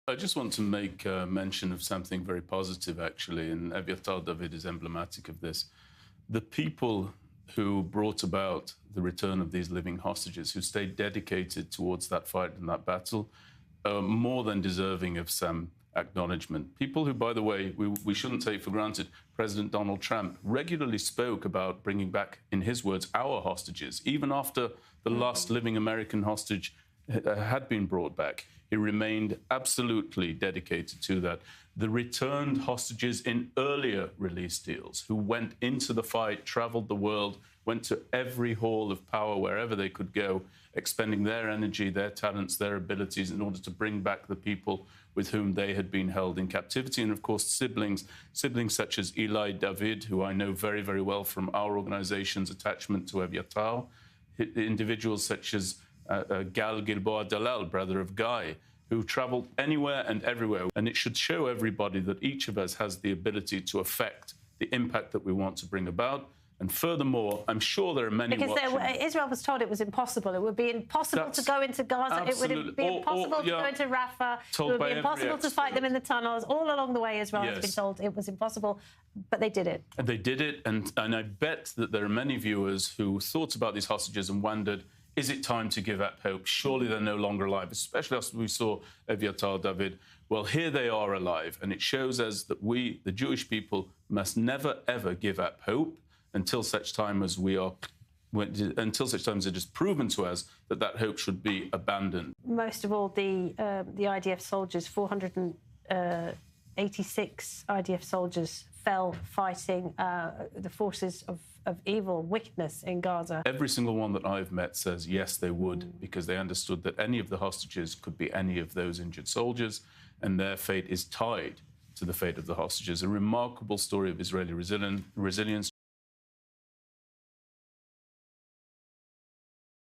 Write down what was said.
I just want to make mention of something very positive, actually, and Eviatar David is emblematic of this. The people who brought about the return of these living hostages, who stayed dedicated towards that fight and that battle, are more than deserving of some acknowledgement. People who, by the way, we shouldn't take for granted. President Donald Trump regularly spoke about bringing back, in his words, our hostages, even after the last living American hostage had been brought back. He remained absolutely dedicated to that. The returned hostages in earlier release deals who went into the fight, traveled the world, went to every hall of power wherever they could go, expending their energy, their talents, their abilities in order to bring back the people with whom they had been held in captivity. And of course, siblings such as Eli David, who I know very, very well from our organization's attachment to Eviatar, individuals such as Gal Gilboa Dalal, brother of Guy, who travelled anywhere and everywhere. And it should show everybody that each of us has the ability to affect the impact that we want to bring about. And furthermore, I'm sure there are many Israel was told it was impossible. It would be impossible to go into Gaza. It would be impossible to go into Rafah. It would be impossible to fight them in the tunnels. All along the way, Israel has been told it was impossible, but they did it. And they did it, and I bet that there are many viewers who thought about these hostages and wondered, is it time to give up hope? Surely they're no longer alive, especially after we saw Eviatar David. Well, here they are alive, and it shows us that we, the Jewish people, must never, ever give up hope until such time as until such time as it is proven to us that that hope should be abandoned. Most of all, the IDF soldiers, 486 IDF soldiers fell fighting the forces of evil, wickedness in Gaza. Every single one that I've met says yes, they would, because they understood that any of the hostages could be any of those injured soldiers, and their fate is tied to the fate of the hostages. A remarkable story of Israeli resilience.